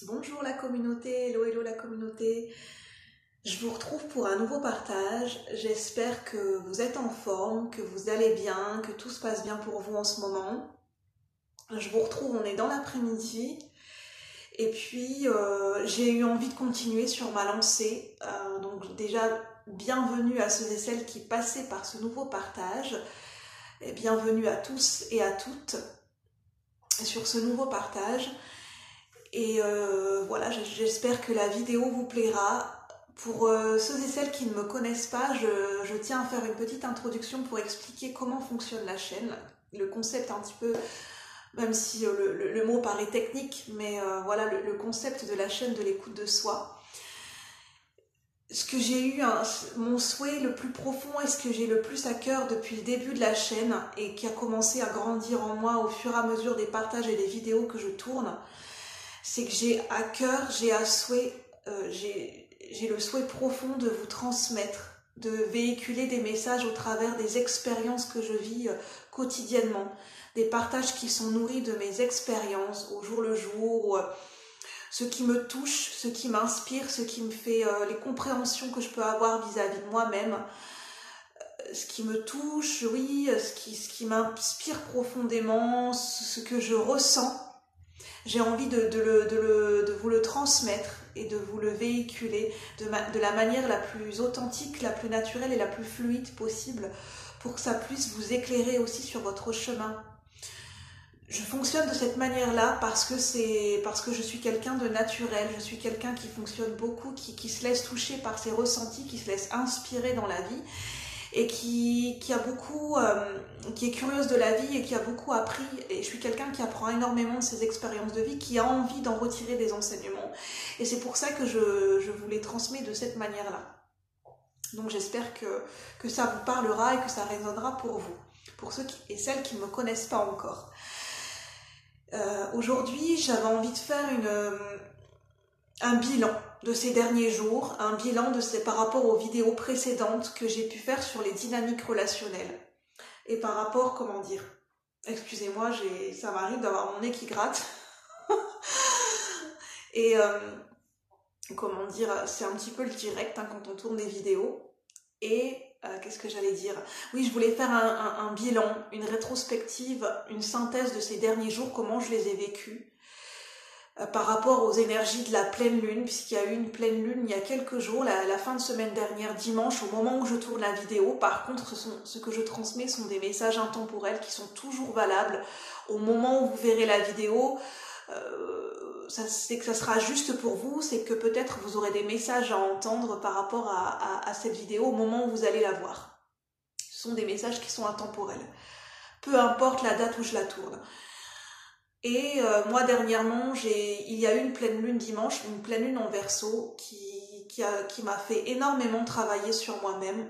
Bonjour la communauté, hello hello la communauté. Je vous retrouve pour un nouveau partage. J'espère que vous êtes en forme, que vous allez bien, que tout se passe bien pour vous en ce moment. Je vous retrouve, on est dans l'après-midi. Et puis j'ai eu envie de continuer sur ma lancée. Donc déjà, bienvenue à ceux et celles qui passaient par ce nouveau partage. Et bienvenue à tous et à toutes sur ce nouveau partage. Et voilà, j'espère que la vidéo vous plaira. Pour ceux et celles qui ne me connaissent pas, je tiens à faire une petite introduction pour expliquer comment fonctionne la chaîne. Le concept un petit peu, même si le mot paraît technique, mais voilà le concept de la chaîne de l'écoute de soi. Ce que j'ai eu, mon souhait le plus profond et ce que j'ai le plus à cœur depuis le début de la chaîne et qui a commencé à grandir en moi au fur et à mesure des partages et des vidéos que je tourne, c'est que j'ai à cœur, j'ai le souhait profond de vous transmettre, de véhiculer des messages au travers des expériences que je vis quotidiennement, des partages qui sont nourris de mes expériences au jour le jour, ce qui me touche, ce qui m'inspire, ce qui me fait les compréhensions que je peux avoir vis-à-vis de moi-même, ce qui me touche, oui, ce qui m'inspire profondément, ce que je ressens. J'ai envie de vous le transmettre et de vous le véhiculer de la manière la plus authentique, la plus naturelle et la plus fluide possible pour que ça puisse vous éclairer aussi sur votre chemin. Je fonctionne de cette manière-là parce que je suis quelqu'un de naturel, je suis quelqu'un qui fonctionne beaucoup, qui se laisse toucher par ses ressentis, qui se laisse inspirer dans la vie et qui est curieuse de la vie et qui a beaucoup appris, et je suis quelqu'un qui apprend énormément de ses expériences de vie, qui a envie d'en retirer des enseignements, et c'est pour ça que je vous les transmets de cette manière-là. Donc j'espère que ça vous parlera et que ça résonnera pour vous, pour ceux et celles qui ne me connaissent pas encore. Aujourd'hui, j'avais envie de faire un bilan de ces derniers jours, un bilan par rapport aux vidéos précédentes que j'ai pu faire sur les dynamiques relationnelles. Et par rapport, comment dire, excusez-moi, ça m'arrive d'avoir mon nez qui gratte. Et comment dire, c'est un petit peu le direct quand on tourne des vidéos. Et qu'est-ce que j'allais dire? Oui, je voulais faire un bilan, une rétrospective, une synthèse de ces derniers jours, comment je les ai vécus. Par rapport aux énergies de la pleine lune, puisqu'il y a eu une pleine lune il y a quelques jours, la fin de semaine dernière, dimanche, au moment où je tourne la vidéo. Par contre, ce que je transmets sont des messages intemporels qui sont toujours valables. Au moment où vous verrez la vidéo, c'est que ça sera juste pour vous, c'est que peut-être vous aurez des messages à entendre par rapport à cette vidéo au moment où vous allez la voir. Ce sont des messages qui sont intemporels. Peu importe la date où je la tourne. Et moi dernièrement, il y a eu une pleine lune dimanche, une pleine lune en Verseau qui m'a fait énormément travailler sur moi-même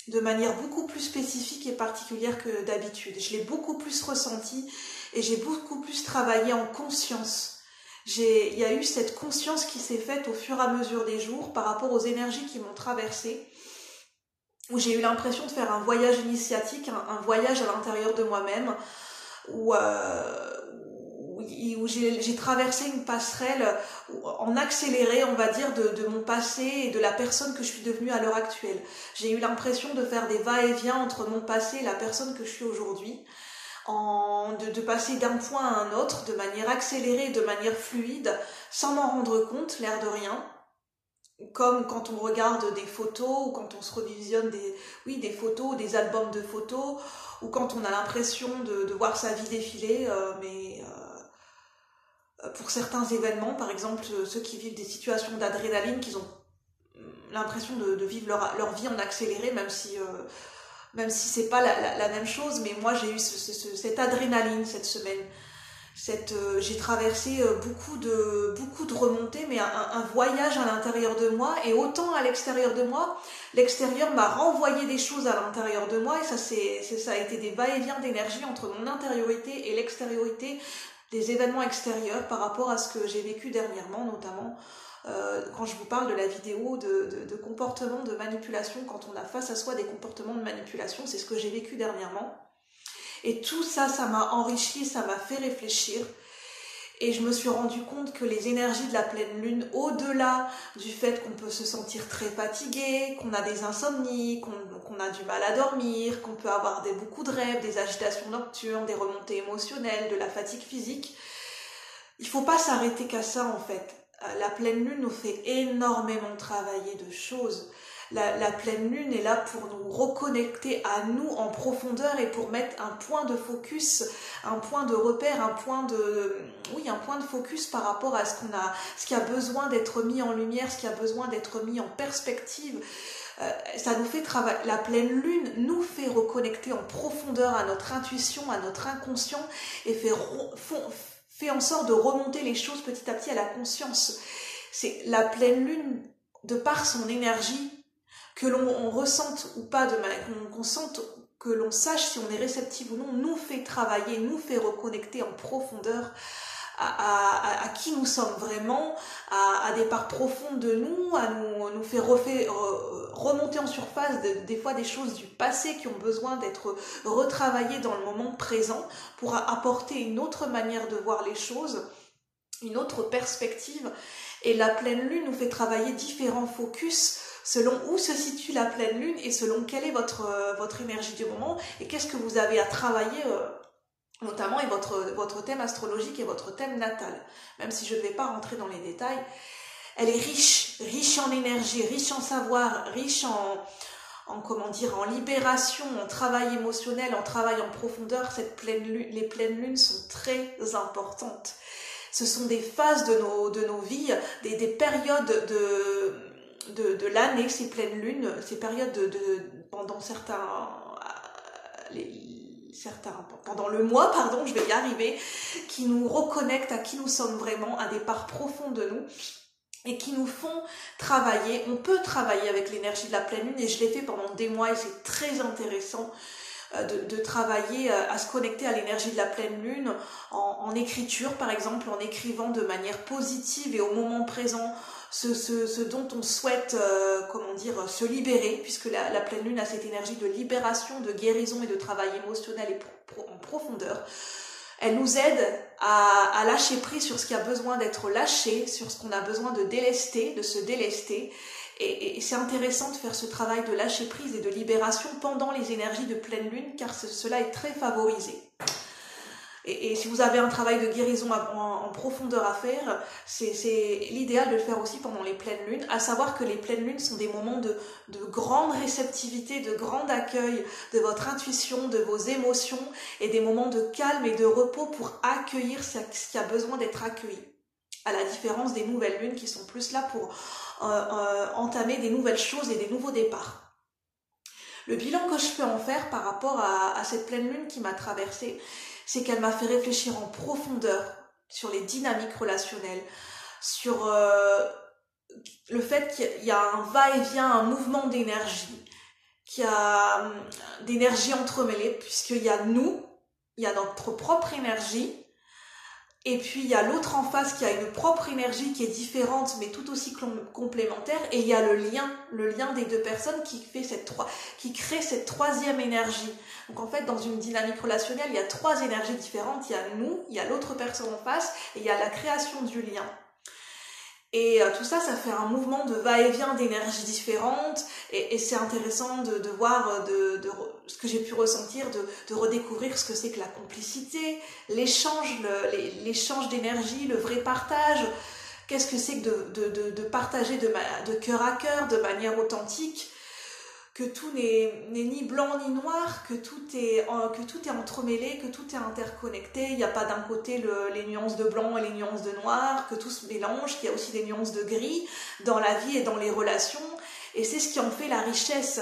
de manière beaucoup plus spécifique et particulière que d'habitude. Je l'ai beaucoup plus ressenti et j'ai beaucoup plus travaillé en conscience. Il y a eu cette conscience qui s'est faite au fur et à mesure des jours par rapport aux énergies qui m'ont traversée, où j'ai eu l'impression de faire un voyage initiatique, un voyage à l'intérieur de moi-même, où j'ai traversé une passerelle en accéléré, on va dire, de mon passé et de la personne que je suis devenue à l'heure actuelle. J'ai eu l'impression de faire des va-et-vient entre mon passé et la personne que je suis aujourd'hui, de passer d'un point à un autre de manière accélérée, de manière fluide, sans m'en rendre compte, l'air de rien. Comme quand on regarde des photos ou quand on se revisionne des photos ou des albums de photos, ou quand on a l'impression de voir sa vie défiler, mais pour certains événements, par exemple ceux qui vivent des situations d'adrénaline, qu'ils ont l'impression de vivre leur vie en accéléré, même si c'est pas la même chose, mais moi j'ai eu cette adrénaline cette semaine. J'ai traversé beaucoup de remontées, mais un voyage à l'intérieur de moi, et autant à l'extérieur de moi, l'extérieur m'a renvoyé des choses à l'intérieur de moi, et ça a été des va-et-vient d'énergie entre mon intériorité et l'extériorité, des événements extérieurs par rapport à ce que j'ai vécu dernièrement, notamment quand je vous parle de la vidéo de comportements de manipulation, quand on a face à soi des comportements de manipulation, c'est ce que j'ai vécu dernièrement. Et tout ça, ça m'a enrichi, ça m'a fait réfléchir. Et je me suis rendu compte que les énergies de la pleine lune, au-delà du fait qu'on peut se sentir très fatigué, qu'on a des insomnies, qu'on a du mal à dormir, qu'on peut avoir beaucoup de rêves, des agitations nocturnes, des remontées émotionnelles, de la fatigue physique, il ne faut pas s'arrêter qu'à ça en fait. La pleine lune nous fait énormément travailler de choses. La pleine lune est là pour nous reconnecter à nous en profondeur et pour mettre un point de focus, un point de repère, un point de focus par rapport à ce qui a besoin d'être mis en lumière, ce qui a besoin d'être mis en perspective. Ça nous fait travailler. La pleine lune nous fait reconnecter en profondeur à notre intuition, à notre inconscient et fait en sorte de remonter les choses petit à petit à la conscience. C'est la pleine lune, de par son énergie, que l'on ressente ou pas, qu'on sente, que l'on sache si on est réceptif ou non, nous fait travailler, nous fait reconnecter en profondeur à qui nous sommes vraiment, à des parts profondes de nous, nous fait remonter en surface des fois des choses du passé qui ont besoin d'être retravaillées dans le moment présent pour apporter une autre manière de voir les choses, une autre perspective. Et la pleine lune nous fait travailler différents focus selon où se situe la pleine lune et selon quelle est votre énergie du moment et qu'est-ce que vous avez à travailler notamment et votre thème astrologique et votre thème natal. Même si je ne vais pas rentrer dans les détails, elle est riche en énergie, riche en savoir, riche en libération, en travail émotionnel, en travail en profondeur. Les pleines lunes sont très importantes. Ce sont des phases de nos vies, des périodes de l'année, ces pleines lunes, ces périodes pendant pendant le mois, je vais y arriver, qui nous reconnectent à qui nous sommes vraiment, à des parts profondes de nous, et qui nous font travailler. On peut travailler avec l'énergie de la pleine lune, et je l'ai fait pendant des mois, et c'est très intéressant de travailler à se connecter à l'énergie de la pleine lune en écriture, par exemple, en écrivant de manière positive et au moment présent ce dont on souhaite se libérer, puisque la pleine lune a cette énergie de libération, de guérison et de travail émotionnel et en profondeur. Elle nous aide à lâcher prise sur ce qui a besoin d'être lâché, sur ce qu'on a besoin de délester, de se délester. Et c'est intéressant de faire ce travail de lâcher prise et de libération pendant les énergies de pleine lune, car cela est très favorisé. Et si vous avez un travail de guérison en profondeur à faire, c'est l'idéal de le faire aussi pendant les pleines lunes, à savoir que les pleines lunes sont des moments de grande réceptivité, de grand accueil de votre intuition, de vos émotions, et des moments de calme et de repos pour accueillir ce qui a besoin d'être accueilli. À la différence des nouvelles lunes qui sont plus là pour entamer des nouvelles choses et des nouveaux départs. Le bilan que je peux en faire par rapport à cette pleine lune qui m'a traversée, c'est qu'elle m'a fait réfléchir en profondeur sur les dynamiques relationnelles, sur le fait qu'il y a un va-et-vient, un mouvement d'énergie, qu'il y a d'énergie entremêlée, puisqu'il y a nous, il y a notre propre énergie, et puis il y a l'autre en face qui a une propre énergie qui est différente mais tout aussi complémentaire, et il y a le lien des deux personnes qui crée cette troisième énergie. Donc en fait dans une dynamique relationnelle il y a trois énergies différentes, il y a nous, il y a l'autre personne en face et il y a la création du lien. Et tout ça, ça fait un mouvement de va-et-vient d'énergies différentes, et c'est intéressant de voir ce que j'ai pu ressentir, de redécouvrir ce que c'est que la complicité, l'échange d'énergie, le vrai partage. Qu'est-ce que c'est que de partager de cœur à cœur, de manière authentique, que tout n'est ni blanc ni noir, que tout est entremêlé, que tout est interconnecté. Il n'y a pas d'un côté les nuances de blanc et les nuances de noir, que tout se mélange, qu'il y a aussi des nuances de gris dans la vie et dans les relations. Et c'est ce qui en fait la richesse.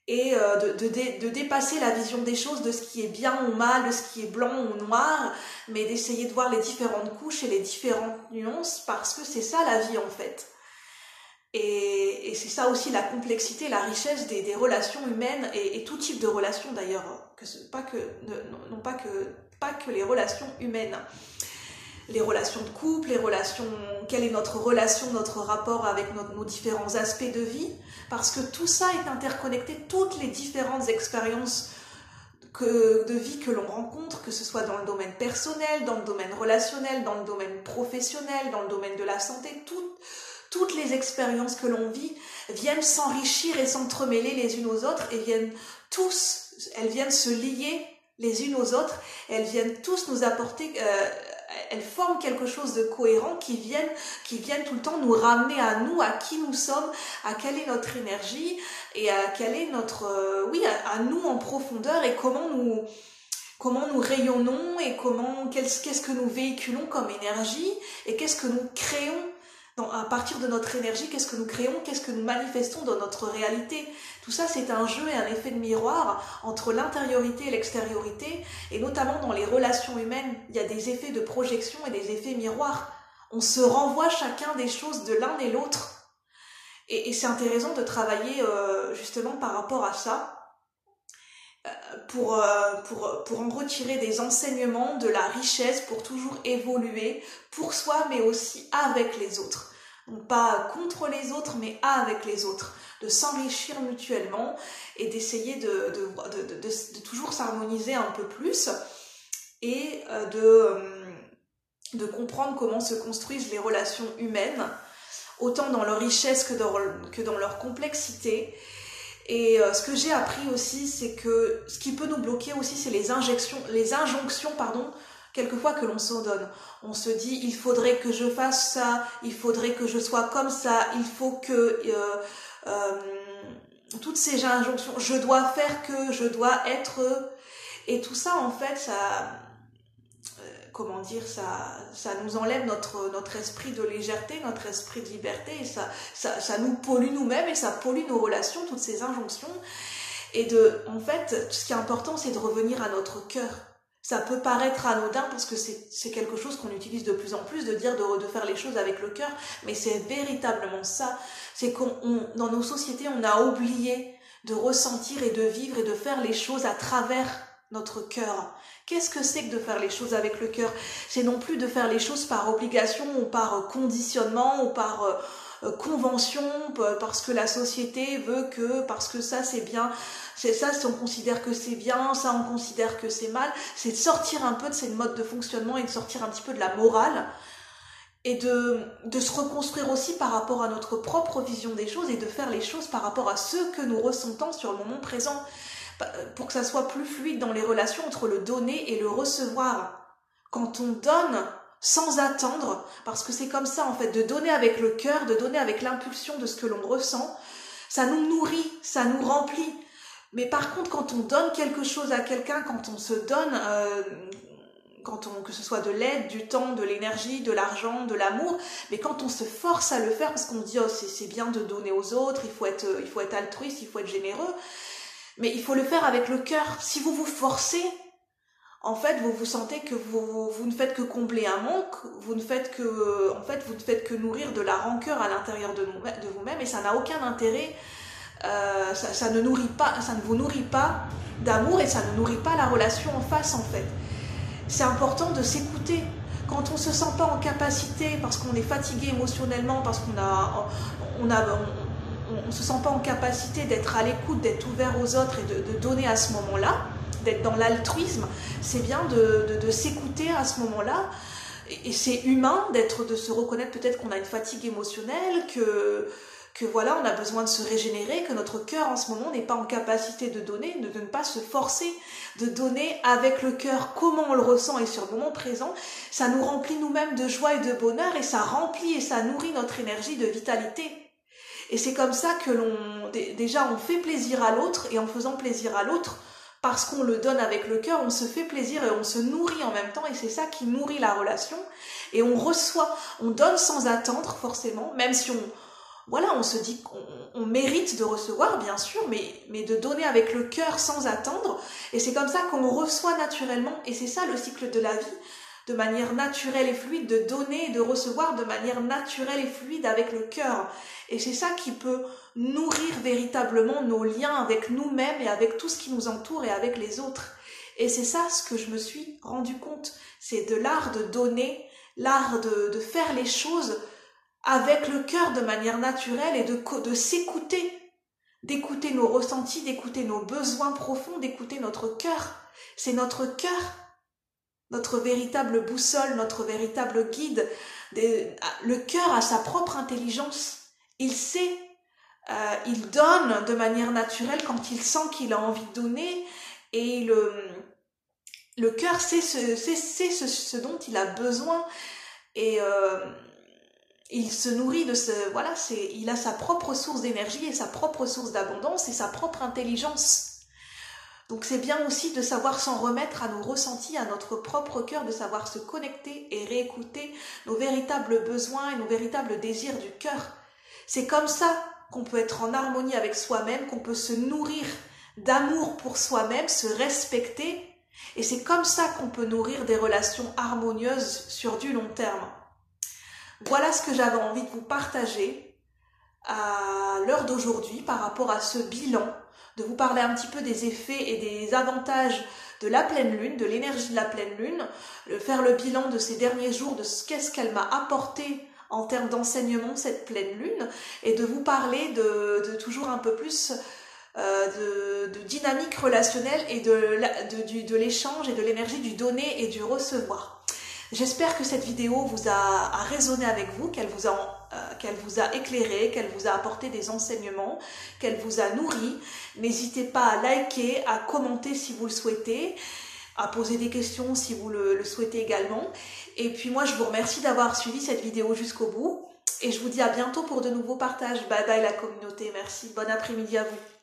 Et de dépasser la vision des choses, de ce qui est bien ou mal, de ce qui est blanc ou noir, mais d'essayer de voir les différentes couches et les différentes nuances, parce que c'est ça la vie en fait. Et c'est ça aussi la complexité, la richesse des relations humaines et tout type de relations d'ailleurs, pas que les relations humaines, les relations de couple, quelle est notre relation, notre rapport avec nos différents aspects de vie, parce que tout ça est interconnecté, toutes les différentes expériences de vie que l'on rencontre, que ce soit dans le domaine personnel, dans le domaine relationnel, dans le domaine professionnel, dans le domaine de la santé, toutes les expériences que l'on vit viennent s'enrichir et s'entremêler les unes aux autres et elles viennent se lier les unes aux autres, et elles viennent tous nous apporter, elles forment quelque chose de cohérent qui viennent tout le temps nous ramener à nous, à qui nous sommes, à quelle est notre énergie et à quelle est notre, à nous en profondeur et comment nous rayonnons et qu'est-ce que nous véhiculons comme énergie et qu'est-ce que nous créons à partir de notre énergie, qu'est-ce que nous créons, qu'est-ce que nous manifestons dans notre réalité. Tout ça, c'est un jeu et un effet de miroir entre l'intériorité et l'extériorité, et notamment dans les relations humaines, il y a des effets de projection et des effets miroirs. On se renvoie chacun des choses de l'un et l'autre. Et c'est intéressant de travailler justement par rapport à ça, pour en retirer des enseignements, de la richesse, pour toujours évoluer pour soi, mais aussi avec les autres. Donc pas contre les autres, mais avec les autres. De s'enrichir mutuellement et d'essayer de toujours s'harmoniser un peu plus et de comprendre comment se construisent les relations humaines, autant dans leur richesse que dans leur complexité. Et ce que j'ai appris aussi, c'est que ce qui peut nous bloquer aussi, c'est les injonctions, quelquefois que l'on se donne. On se dit, il faudrait que je fasse ça, il faudrait que je sois comme ça, il faut que... toutes ces injonctions, je dois faire que, je dois être... Et tout ça, en fait, ça nous enlève notre esprit de légèreté, notre esprit de liberté, et ça nous pollue nous-mêmes et ça pollue nos relations, toutes ces injonctions. Et en fait, ce qui est important, c'est de revenir à notre cœur. Ça peut paraître anodin parce que c'est quelque chose qu'on utilise de plus en plus, de dire de faire les choses avec le cœur, mais c'est véritablement ça. C'est dans nos sociétés, on a oublié de ressentir et de vivre et de faire les choses à travers notre cœur. Qu'est-ce que c'est que de faire les choses avec le cœur? C'est non plus de faire les choses par obligation ou par conditionnement ou par convention, parce que la société veut que, parce que ça c'est bien, c'est ça, on considère que c'est bien, ça on considère que c'est mal. C'est de sortir un peu de ces modes de fonctionnement et de sortir un petit peu de la morale et de se reconstruire aussi par rapport à notre propre vision des choses et de faire les choses par rapport à ce que nous ressentons sur le moment présent, pour que ça soit plus fluide dans les relations entre le donner et le recevoir. Quand on donne sans attendre, parce que c'est comme ça en fait, de donner avec le cœur, de donner avec l'impulsion de ce que l'on ressent, ça nous nourrit, ça nous remplit. Mais par contre, quand on donne quelque chose à quelqu'un, quand on se donne, que ce soit de l'aide, du temps, de l'énergie, de l'argent, de l'amour, mais quand on se force à le faire, parce qu'on dit c'est bien de donner aux autres, il faut être altruiste, il faut être généreux, mais il faut le faire avec le cœur. Si vous vous forcez, en fait, vous sentez que vous ne faites que combler un manque, vous ne faites que nourrir de la rancœur à l'intérieur de vous-même, et ça n'a aucun intérêt. Ça ne vous nourrit pas d'amour et ça ne nourrit pas la relation en face, en fait. C'est important de s'écouter. Quand on se sent pas en capacité, parce qu'on est fatigué émotionnellement, parce qu'on se sent pas en capacité d'être à l'écoute, d'être ouvert aux autres et de donner à ce moment-là, d'être dans l'altruisme, c'est bien de s'écouter à ce moment-là. Et c'est humain de se reconnaître peut-être qu'on a une fatigue émotionnelle, que voilà, on a besoin de se régénérer, que notre cœur en ce moment n'est pas en capacité de donner, de ne pas se forcer, de donner avec le cœur comment on le ressent et sur le moment présent. Ça nous remplit nous-mêmes de joie et de bonheur et ça remplit et ça nourrit notre énergie de vitalité. Et c'est comme ça que déjà on fait plaisir à l'autre, et en faisant plaisir à l'autre, parce qu'on le donne avec le cœur, on se fait plaisir et on se nourrit en même temps, et c'est ça qui nourrit la relation. Et on reçoit, on donne sans attendre forcément, même si on se dit qu'on mérite de recevoir, bien sûr, mais de donner avec le cœur sans attendre. Et c'est comme ça qu'on reçoit naturellement. Et c'est ça le cycle de la vie, de manière naturelle et fluide, de donner et de recevoir de manière naturelle et fluide avec le cœur. Et c'est ça qui peut nourrir véritablement nos liens avec nous-mêmes et avec tout ce qui nous entoure et avec les autres. Et c'est ça ce que je me suis rendu compte. C'est de l'art de donner, l'art de faire les choses avec le cœur de manière naturelle et de s'écouter, d'écouter nos ressentis, d'écouter nos besoins profonds, d'écouter notre cœur. C'est notre cœur, notre véritable boussole, notre véritable guide. Le cœur a sa propre intelligence. Il sait, il donne de manière naturelle quand il sent qu'il a envie de donner. Et le cœur sait ce dont il a besoin. Et il se nourrit de voilà, il a sa propre source d'énergie et sa propre source d'abondance et sa propre intelligence. Donc c'est bien aussi de savoir s'en remettre à nos ressentis, à notre propre cœur, de savoir se connecter et réécouter nos véritables besoins et nos véritables désirs du cœur. C'est comme ça qu'on peut être en harmonie avec soi-même, qu'on peut se nourrir d'amour pour soi-même, se respecter, et c'est comme ça qu'on peut nourrir des relations harmonieuses sur du long terme. Voilà ce que j'avais envie de vous partager à l'heure d'aujourd'hui par rapport à ce bilan, de vous parler un petit peu des effets et des avantages de la pleine lune, de l'énergie de la pleine lune, faire le bilan de ces derniers jours, de qu'est-ce qu'elle m'a apporté en termes d'enseignement cette pleine lune, et de vous parler de toujours un peu plus de dynamique relationnelle et de l'échange et de l'énergie du donner et du recevoir. J'espère que cette vidéo vous a résonné avec vous, qu'elle vous a éclairé, qu'elle vous a apporté des enseignements, qu'elle vous a nourri. N'hésitez pas à liker, à commenter si vous le souhaitez, à poser des questions si vous le souhaitez également. Et puis moi, je vous remercie d'avoir suivi cette vidéo jusqu'au bout. Et je vous dis à bientôt pour de nouveaux partages. Bye bye la communauté, merci. Bon après-midi à vous.